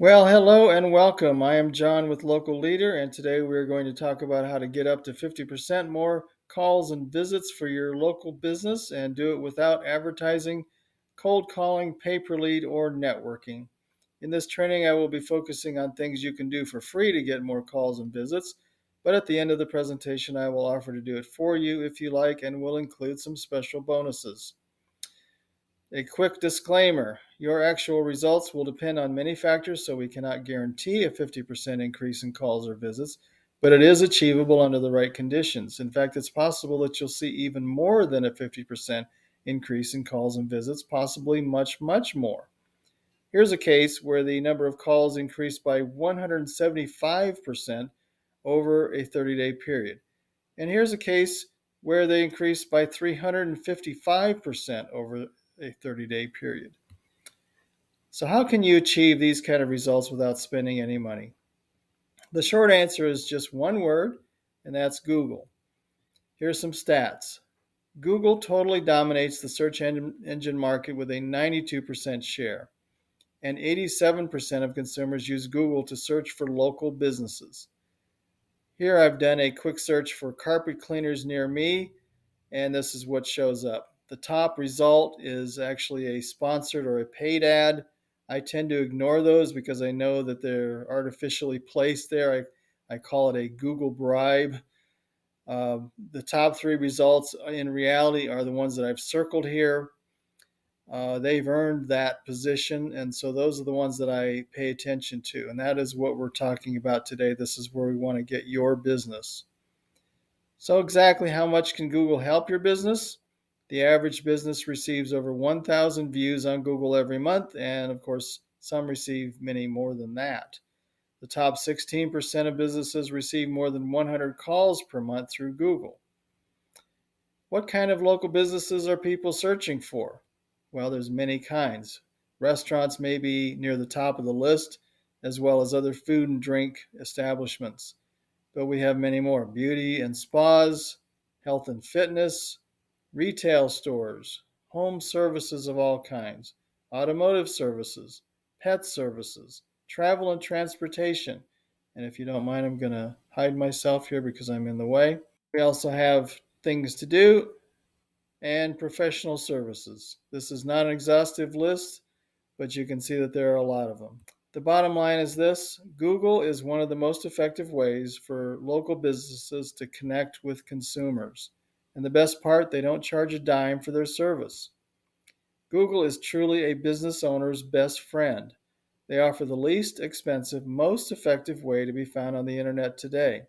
Well, hello and welcome. I am John with Local Leader, and today we're going to talk about how to get up to 50% more calls and visits for your local business and do it without advertising, cold calling, pay per lead, or networking. In this training, I will be focusing on things you can do for free to get more calls and visits, but at the end of the presentation, I will offer to do it for you if you like and will include some special bonuses. A quick disclaimer: your actual results will depend on many factors, so we cannot guarantee a 50% increase in calls or visits, but it is achievable under the right conditions. In fact, it's possible that you'll see even more than a 50% increase in calls and visits, possibly much, much more. Here's a case where the number of calls increased by 175% over a 30-day period. And here's a case where they increased by 355% over a 30-day period. So, how can you achieve these kind of results without spending any money? The short answer is just one word, and that's Google. Here's some stats. Google totally dominates the search engine market with a 92% share, and 87% of consumers use Google to search for local businesses. Here I've done a quick search for carpet cleaners near me, and this is what shows up. The top result is actually a sponsored or a paid ad. I tend to ignore those because I know that they're artificially placed there. I call it a Google bribe. The top three results in reality are the ones that I've circled here. They've earned that position, and so those are the ones that I pay attention to. And that is what we're talking about today. This is where we want to get your business. So, exactly how much can Google help your business? The average business receives over 1,000 views on Google every month, and of course, some receive many more than that. The top 16% of businesses receive more than 100 calls per month through Google. What kind of local businesses are people searching for? Well, there's many kinds. Restaurants may be near the top of the list, as well as other food and drink establishments. But we have many more: beauty and spas, health and fitness, retail stores, home services of all kinds, automotive services, pet services, travel and transportation. And if you don't mind, I'm going to hide myself here because I'm in the way. We also have things to do and professional services. This is not an exhaustive list, but you can see that there are a lot of them. The bottom line is this: Google is one of the most effective ways for local businesses to connect with consumers. And the best part, they don't charge a dime for their service. Google is truly a business owner's best friend. They offer the least expensive, most effective way to be found on the internet today.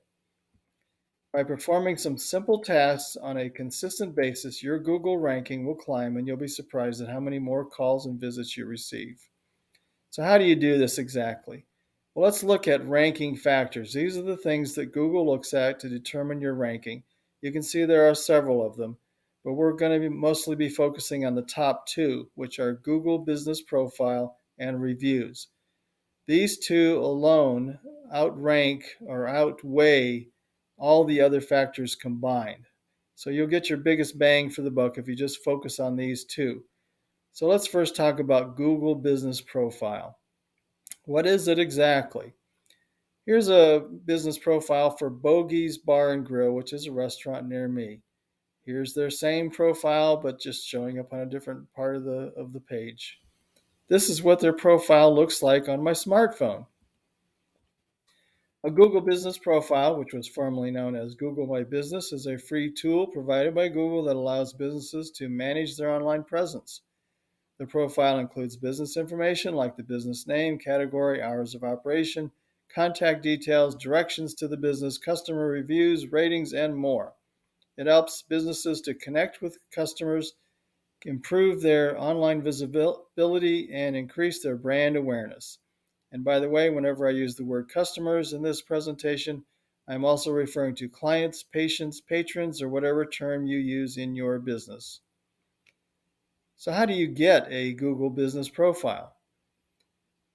By performing some simple tasks on a consistent basis, your Google ranking will climb, and you'll be surprised at how many more calls and visits you receive. So, how do you do this exactly? Well, let's look at ranking factors. These are the things that Google looks at to determine your ranking. You can see there are several of them, but we're going to mostly be focusing on the top two, which are Google Business Profile and reviews. These two alone outrank or outweigh all the other factors combined. So you'll get your biggest bang for the buck if you just focus on these two. So let's first talk about Google Business Profile. What is it exactly? Here's a business profile for Bogey's Bar and Grill, which is a restaurant near me. Here's their same profile, but just showing up on a different part of the page. This is what their profile looks like on my smartphone. A Google Business Profile, which was formerly known as Google My Business, is a free tool provided by Google that allows businesses to manage their online presence. The profile includes business information like the business name, category, hours of operation, contact details, directions to the business, customer reviews, ratings, and more. It helps businesses to connect with customers, improve their online visibility, and increase their brand awareness. And by the way, whenever I use the word customers in this presentation, I'm also referring to clients, patients, patrons, or whatever term you use in your business. So, how do you get a Google Business Profile?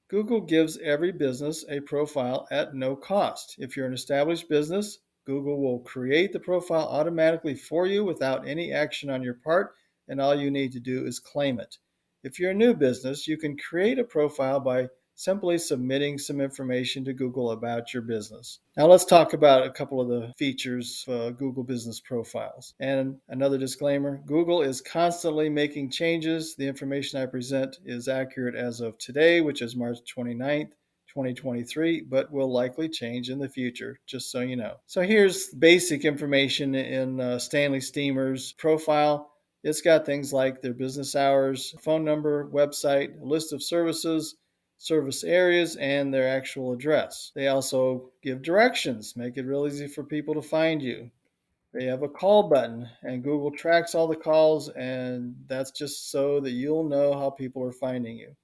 Google gives every business a profile at no cost. If you're an established business, Google will create the profile automatically for you without any action on your part, and all you need to do is claim it. If you're a new business, you can create a profile by simply submitting some information to Google about your business. Now, let's talk about a couple of the features of Google Business Profiles. And another disclaimer, Google is constantly making changes. The information I present is accurate as of today, which is March 29th. 2023, but will likely change in the future, just so you know. So here's basic information in Stanley Steemer's profile. It's got things like their business hours, phone number, website, a list of services, service areas, and their actual address. They also give directions, make it real easy for people to find you. They have a call button, and Google tracks all the calls, and that's just so that you'll know how people are finding you.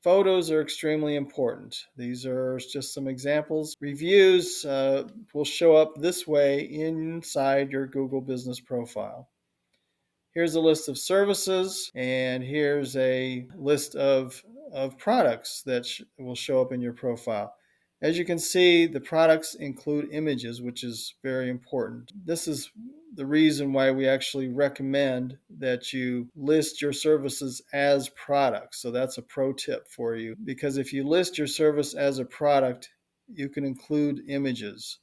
Photos are extremely important. These are just some examples. Reviews will show up this way inside your Google Business Profile. Here's a list of services, and here's a list of products that will show up in your profile. As you can see, the products include images, which is very important. This is the reason why we actually recommend that you list your services as products. So that's a pro tip for you, because if you list your service as a product, you can include images.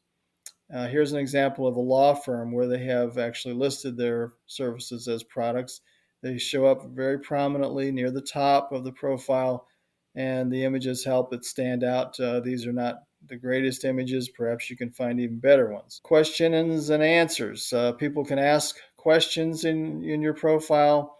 Here's an example of a law firm where they have actually listed their services as products. They show up very prominently near the top of the profile, and the images help it stand out. These are not the greatest images. Perhaps you can find even better ones. Questions and answers. People can ask questions in your profile,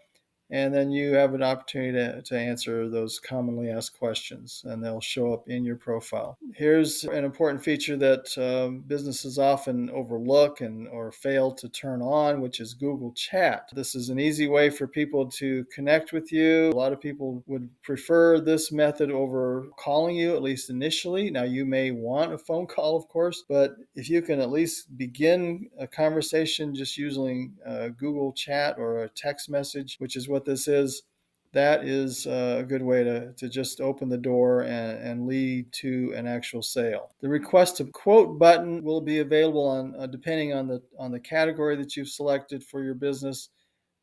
and then you have an opportunity to answer those commonly asked questions, and they'll show up in your profile. Here's an important feature that businesses often overlook or fail to turn on, which is Google Chat. This is an easy way for people to connect with you. A lot of people would prefer this method over calling you, at least initially. Now, you may want a phone call, of course, but if you can at least begin a conversation just using Google Chat or a text message, which is what this is, that is a good way to just open the door and lead to an actual sale. The request to quote button will be available on depending on the category that you've selected for your business.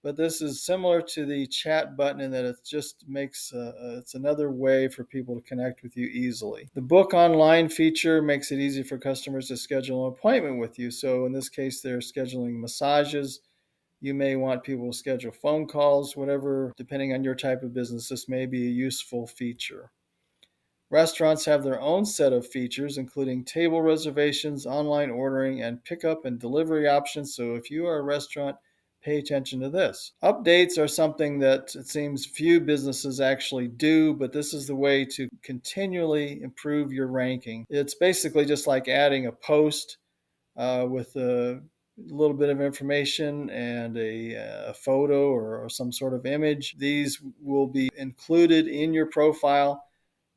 But this is similar to the chat button in that it just makes it's another way for people to connect with you easily. The book online feature makes it easy for customers to schedule an appointment with you. So in this case, they're scheduling massages. You may want people to schedule phone calls, whatever, depending on your type of business, this may be a useful feature. Restaurants have their own set of features, including table reservations, online ordering, and pickup and delivery options. So if you are a restaurant, pay attention to this. Updates are something that it seems few businesses actually do, but this is the way to continually improve your ranking. It's basically just like adding a post with a little bit of information and a photo or some sort of image. These will be included in your profile.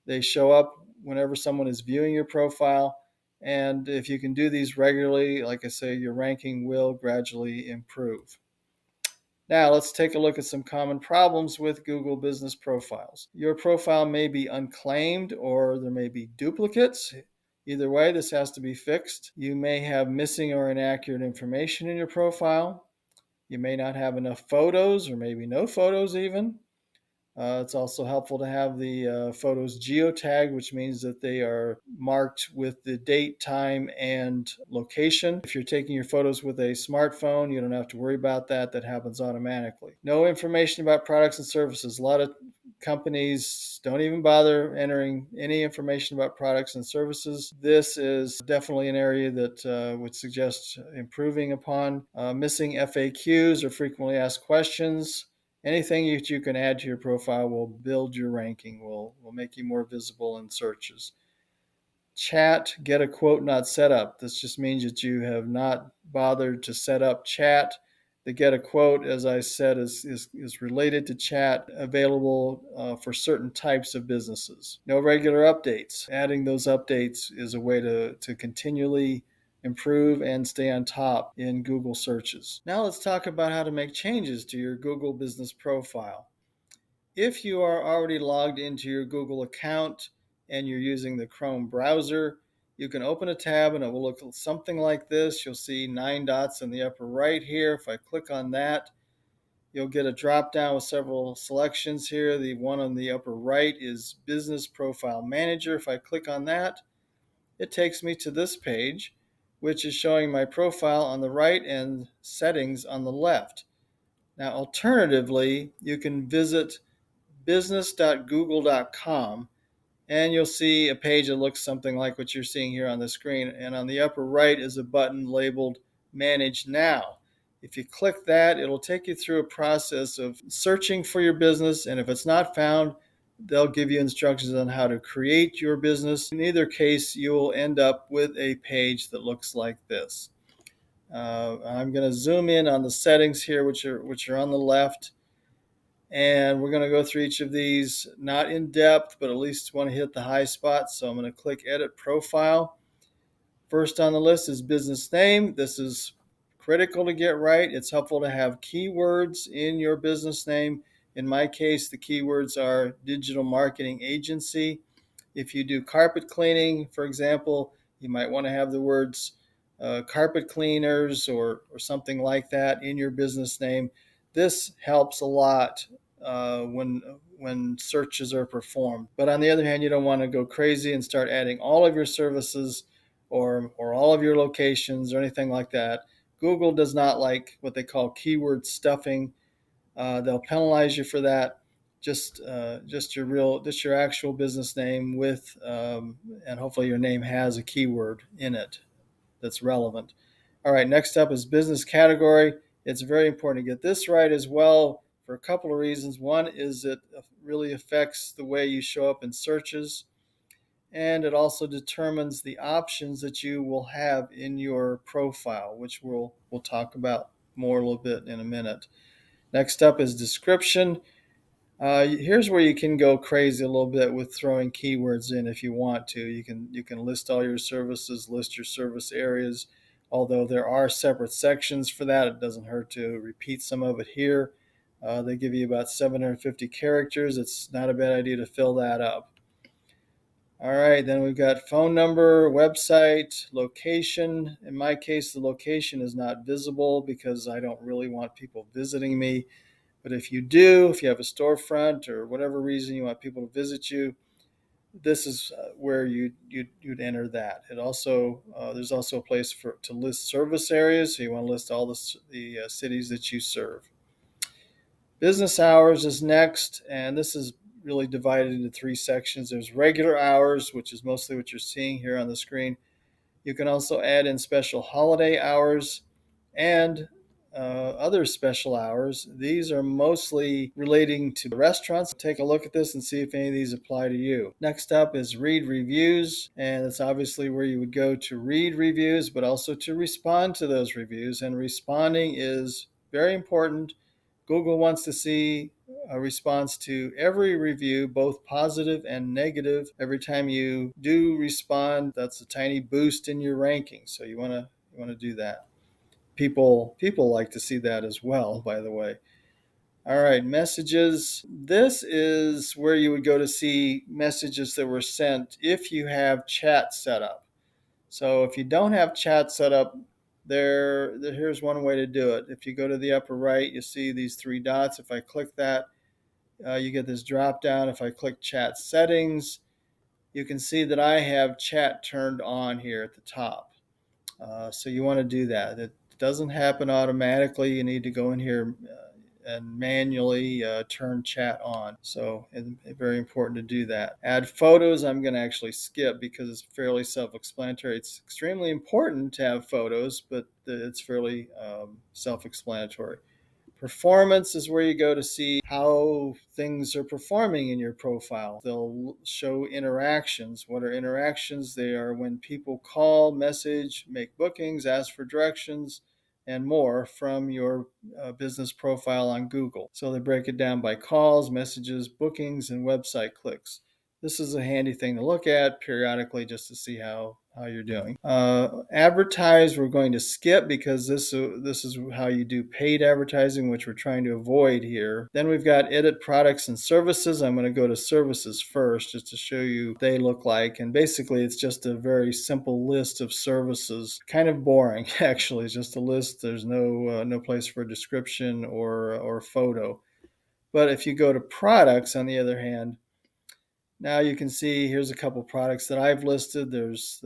They show up whenever someone is viewing your profile. And if you can do these regularly, like I say, your ranking will gradually improve. Now, let's take a look at some common problems with Google Business Profiles. Your profile may be unclaimed or there may be duplicates. Either way, this has to be fixed. You may have missing or inaccurate information in your profile. You may not have enough photos or maybe no photos even. It's also helpful to have the photos geotagged, which means that they are marked with the date, time, and location. If you're taking your photos with a smartphone, you don't have to worry about that. That happens automatically. No information about products and services. A lot of companies don't even bother entering any information about products and services. This is definitely an area that would suggest improving upon. Missing FAQs or frequently asked questions. Anything that you can add to your profile will build your ranking, will make you more visible in searches. Chat, get a quote not set up. This just means that you have not bothered to set up chat. The get a quote, as I said, is related to chat, available for certain types of businesses. No regular updates. Adding those updates is a way to continually improve and stay on top in Google searches. Now let's talk about how to make changes to your Google Business Profile. If you are already logged into your Google account and you're using the Chrome browser, you can open a tab and it will look something like this. You'll see 9 dots in the upper right here. If I click on that, you'll get a drop down with several selections here. The one on the upper right is Business Profile Manager. If I click on that, it takes me to this page, which is showing my profile on the right and settings on the left. Now, alternatively, you can visit business.google.com and you'll see a page that looks something like what you're seeing here on the screen. And on the upper right is a button labeled Manage Now. If you click that, it'll take you through a process of searching for your business. And if it's not found, they'll give you instructions on how to create your business. In either case, you'll end up with a page that looks like this. I'm going to zoom in on the settings here, which are on the left. And we're going to go through each of these, not in depth, but at least want to hit the high spots. So I'm going to click Edit Profile. First on the list is business name. This is critical to get right. It's helpful to have keywords in your business name. In my case, the keywords are digital marketing agency. If you do carpet cleaning, for example, you might want to have the words carpet cleaners or something like that in your business name. This helps a lot when searches are performed. But on the other hand, you don't want to go crazy and start adding all of your services or all of your locations or anything like that. Google does not like what they call keyword stuffing. They'll penalize you for that. Just your actual business name with and hopefully your name has a keyword in it that's relevant. All right, next up is business category. It's very important to get this right as well for a couple of reasons. One is it really affects the way you show up in searches, and it also determines the options that you will have in your profile, which we'll talk about more a little bit in a minute. Next up is description. Here's where you can go crazy a little bit with throwing keywords in if you want to. You can list all your services, list your service areas. Although there are separate sections for that, it doesn't hurt to repeat some of it here. They give you about 750 characters. It's not a bad idea to fill that up. All right, then we've got phone number, website, location. In my case, the location is not visible because I don't really want people visiting me. But if you do, if you have a storefront or whatever reason you want people to visit you, this is where you'd enter that. It also there's also a place to list service areas, so you want to list all the cities that you serve. Business hours is next, and this is really divided into three sections. There's regular hours, which is mostly what you're seeing here on the screen. You can also add in special holiday hours and other special hours. These are mostly relating to restaurants. Take a look at this and see if any of these apply to you. Next up is read reviews, and it's obviously where you would go to read reviews, but also to respond to those reviews. And responding is very important. Google wants to see a response to every review, both positive and negative. Every time you do respond, that's a tiny boost in your ranking. So you want to do that. People like to see that as well, by the way. All right, messages. This is where you would go to see messages that were sent if you have chat set up. So if you don't have chat set up, here's one way to do it. If you go to the upper right, you see these three dots. If I click that, you get this drop down. If I click chat settings, you can see that I have chat turned on here at the top. So you want to do that. It doesn't happen automatically. You need to go in here and manually turn chat on. So it's very important to do that. Add photos, I'm going to actually skip because it's fairly self-explanatory. It's extremely important to have photos, but it's fairly self-explanatory. Performance is where you go to see how things are performing in your profile. They'll show interactions. What are interactions? They are when people call, message, make bookings, ask for directions, and more from your business profile on Google. So they break it down by calls, messages, bookings, and website clicks. this is a handy thing to look at periodically just to see how you're doing. Advertise, we're going to skip because this is how you do paid advertising, which we're trying to avoid here. Then we've got edit products and services. I'm going to go to services first just to show you what they look like. And basically, it's just a very simple list of services. Kind of boring, actually. It's just a list. There's no place for a description or photo. But if you go to products, on the other hand, now you can see here's a couple products that I've listed. There's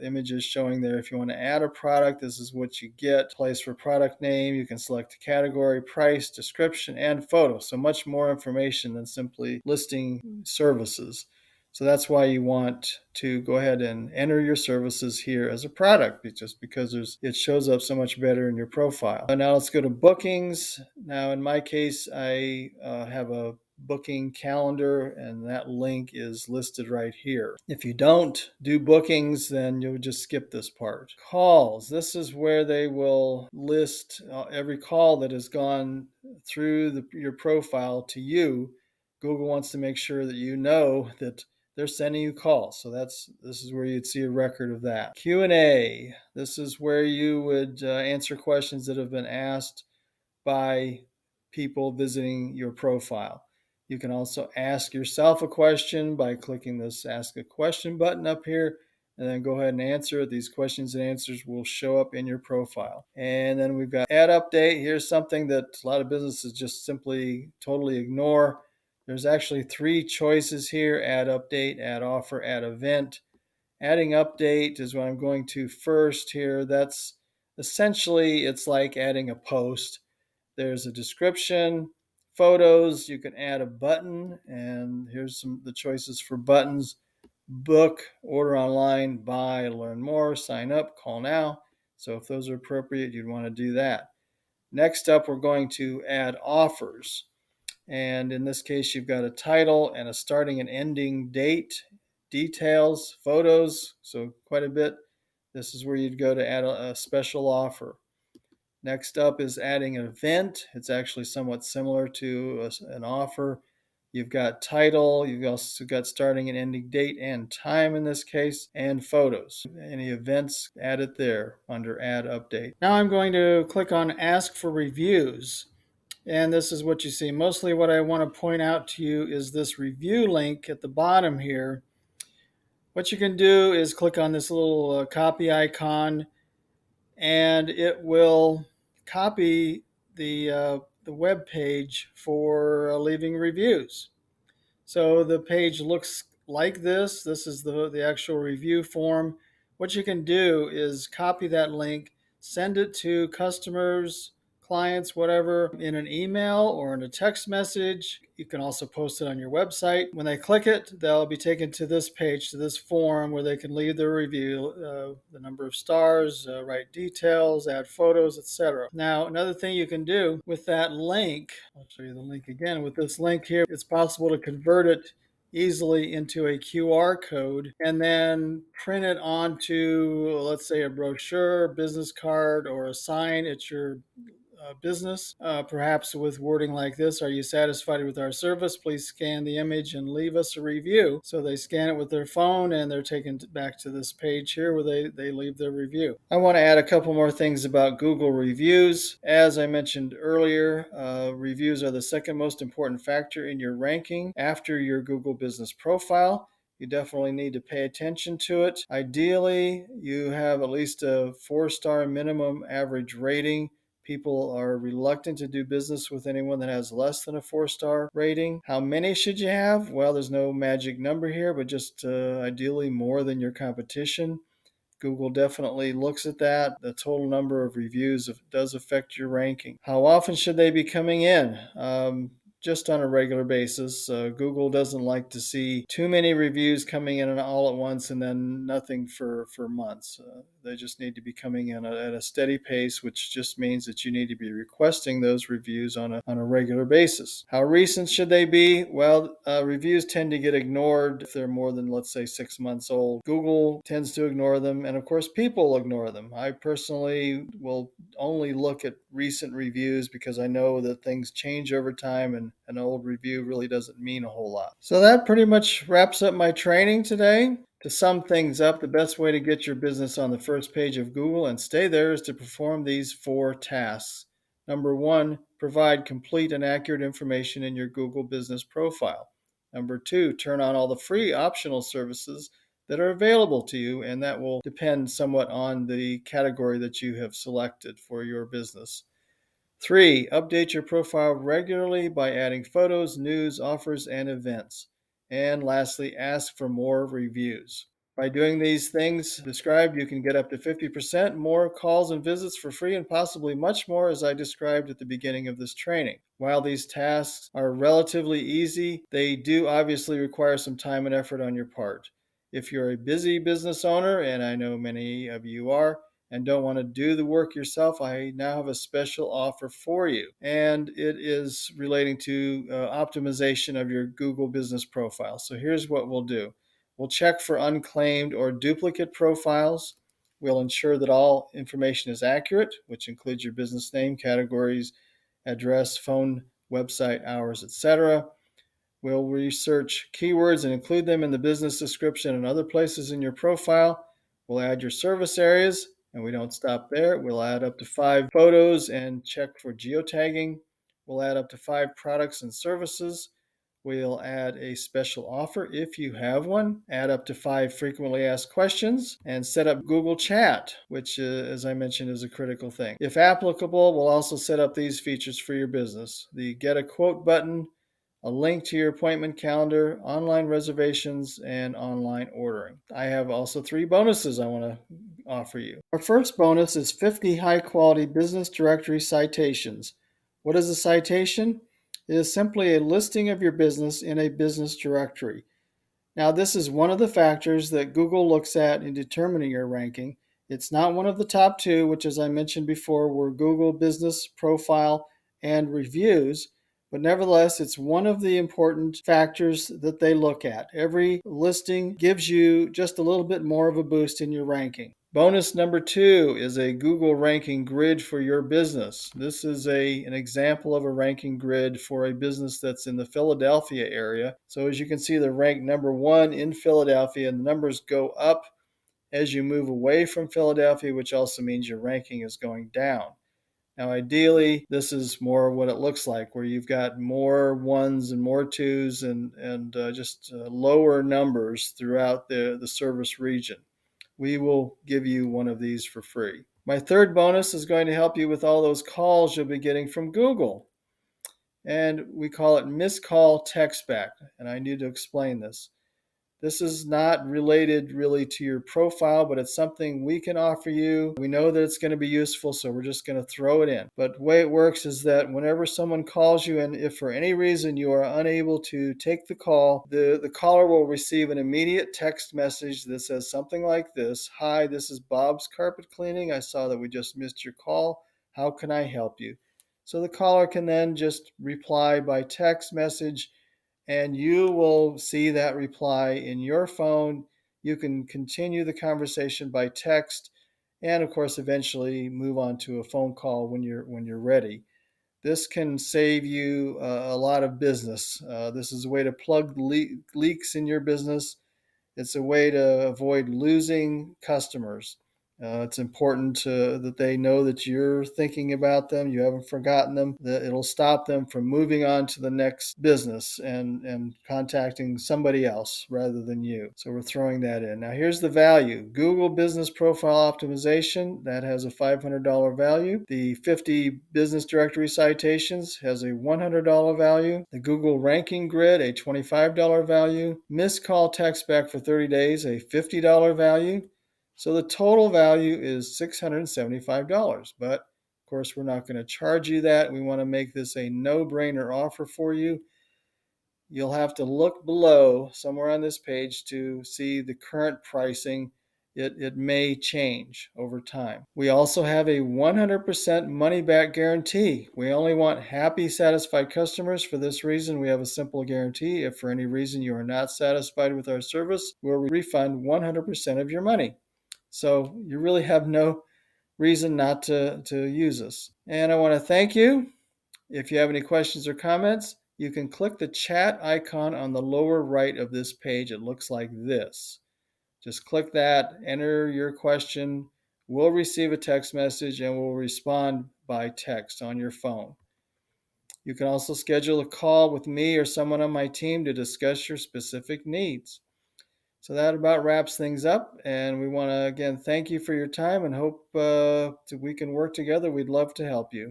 images showing there. If you want to add a product, this is what you get. Place for product name. You can select a category, price, description, and photo. So much more information than simply listing services. So that's why you want to go ahead and enter your services here as a product, just because it shows up so much better in your profile. Now let's go to bookings. Now in my case, I have a booking calendar, and that link is listed right here. If you don't do bookings, then you'll just skip this part. Calls. This is where they will list every call that has gone through your profile to you. Google wants to make sure that you know that they're sending you calls. So this is where you'd see a record of that. Q&A. This is where you would answer questions that have been asked by people visiting your profile. You can also ask yourself a question by clicking this Ask a Question button up here, and then go ahead and answer it. These questions and answers will show up in your profile. And then we've got Ad Update. Here's something that a lot of businesses just simply totally ignore. There's actually 3 choices here: Add Update, Add Offer, Add Event. Adding update is what I'm going to first here. That's essentially, it's like adding a post. There's a description, photos, you can add a button, and here's the choices for buttons: book, order online, buy, learn more, sign up, call now. So if those are appropriate, you'd want to do that. Next up, we're going to add offers. And in this case, you've got a title and a starting and ending date, details, photos, so quite a bit. This is where you'd go to add a special offer. Next up is adding an event. It's actually somewhat similar to an offer. You've got title, you've also got starting and ending date and time in this case, and photos. Any events, add it there under Add Update. Now I'm going to click on Ask for Reviews. And this is what you see. Mostly what I want to point out to you is this review link at the bottom here. What you can do is click on this little copy icon, and it will copy the web page for leaving reviews. So the page looks like this. This is the actual review form. What you can do is copy that link, send it to customers, clients, whatever, in an email or in a text message. You can also post it on your website. When they click it, they'll be taken to this page, to this form where they can leave their review, the number of stars, write details, add photos, etc. Now, another thing you can do with that link, I'll show you the link again. With this link here, it's possible to convert it easily into a QR code and then print it onto, let's say, a brochure, business card, or a sign at your business, perhaps with wording like this: "Are you satisfied with our service? Please scan the image and leave us a review." So they scan it with their phone and they're taken back to this page here where they leave their review. I want to add a couple more things about Google reviews. As I mentioned earlier, reviews are the second most important factor in your ranking after your Google business profile. You definitely need to pay attention to it. Ideally, you have at least a 4-star minimum average rating. People are reluctant to do business with anyone that has less than a 4-star rating. How many should you have? Well, there's no magic number here, but just ideally more than your competition. Google definitely looks at that. The total number of reviews does affect your ranking. How often should they be coming in? Just on a regular basis. Google doesn't like to see too many reviews coming in all at once and then nothing for months. They just need to be coming in at a steady pace, which just means that you need to be requesting those reviews on a regular basis. How recent should they be? Well, reviews tend to get ignored if they're more than, let's say, 6 months old. Google tends to ignore them, and of course, people ignore them. I personally will only look at recent reviews because I know that things change over time and an old review really doesn't mean a whole lot. So that pretty much wraps up my training today. To sum things up, the best way to get your business on the first page of Google and stay there is to perform these 4 tasks. Number 1, provide complete and accurate information in your Google business profile. Number 2, turn on all the free optional services that are available to you, and that will depend somewhat on the category that you have selected for your business. 3, update your profile regularly by adding photos, news, offers, and events. And lastly, ask for more reviews. By doing these things described, you can get up to 50% more calls and visits for free and possibly much more, as I described at the beginning of this training. While these tasks are relatively easy, they do obviously require some time and effort on your part. If you're a busy business owner, and I know many of you are, and don't want to do the work yourself, I now have a special offer for you. And it is relating to optimization of your Google business profile. So here's what we'll do. We'll check for unclaimed or duplicate profiles. We'll ensure that all information is accurate, which includes your business name, categories, address, phone, website, hours, etc. We'll research keywords and include them in the business description and other places in your profile. We'll add your service areas, and we don't stop there. We'll add up to 5 photos and check for geotagging. We'll add up to 5 products and services. We'll add a special offer if you have one, add up to 5 frequently asked questions, and set up Google Chat, which, as I mentioned, is a critical thing. If applicable, we'll also set up these features for your business: the Get a Quote button, a link to your appointment calendar, online reservations, and online ordering. I have also 3 bonuses I want to offer you. Our first bonus is 50 high-quality business directory citations. What is a citation? It is simply a listing of your business in a business directory. Now, this is one of the factors that Google looks at in determining your ranking. It's not one of the top 2, which, as I mentioned before, were Google Business Profile and Reviews, but nevertheless, it's one of the important factors that they look at. Every listing gives you just a little bit more of a boost in your ranking. Bonus number 2 is a Google ranking grid for your business. This is an example of a ranking grid for a business that's in the Philadelphia area. So as you can see, they're ranked number 1 in Philadelphia, and the numbers go up as you move away from Philadelphia, which also means your ranking is going down. Now, ideally, this is more what it looks like, where you've got more 1s and more 2s and just lower numbers throughout the service region. We will give you one of these for free. My third bonus is going to help you with all those calls you'll be getting from Google. And we call it missed call text back. And I need to explain this. This is not related really to your profile, but it's something we can offer you. We know that it's going to be useful, so we're just going to throw it in. But the way it works is that whenever someone calls you, and if for any reason you are unable to take the call, the caller will receive an immediate text message that says something like this: "Hi, this is Bob's Carpet Cleaning. I saw that we just missed your call. How can I help you?" So the caller can then just reply by text message, and you will see that reply in your phone. You can continue the conversation by text, and of course eventually move on to a phone call when you're ready. This can save you a lot of business. This is a way to plug leaks in your business. It's a way to avoid losing customers. It's important that they know that you're thinking about them, you haven't forgotten them, that it'll stop them from moving on to the next business and contacting somebody else rather than you. So we're throwing that in. Now here's the value. Google Business Profile Optimization, that has a $500 value. The 50 business directory citations has a $100 value. The Google Ranking Grid, a $25 value. Missed call text back for 30 days, a $50 value. So the total value is $675. But of course, we're not going to charge you that. We want to make this a no-brainer offer for you. You'll have to look below somewhere on this page to see the current pricing. It may change over time. We also have a 100% money back guarantee. We only want happy, satisfied customers. For this reason, we have a simple guarantee. If for any reason you are not satisfied with our service, we'll refund 100% of your money. So you really have no reason not to use us. And I want to thank you. If you have any questions or comments, you can click the chat icon on the lower right of this page. It looks like this. Just click that, enter your question. We'll receive a text message and we'll respond by text on your phone. You can also schedule a call with me or someone on my team to discuss your specific needs. So that about wraps things up. And we want to again thank you for your time and hope we can work together. We'd love to help you.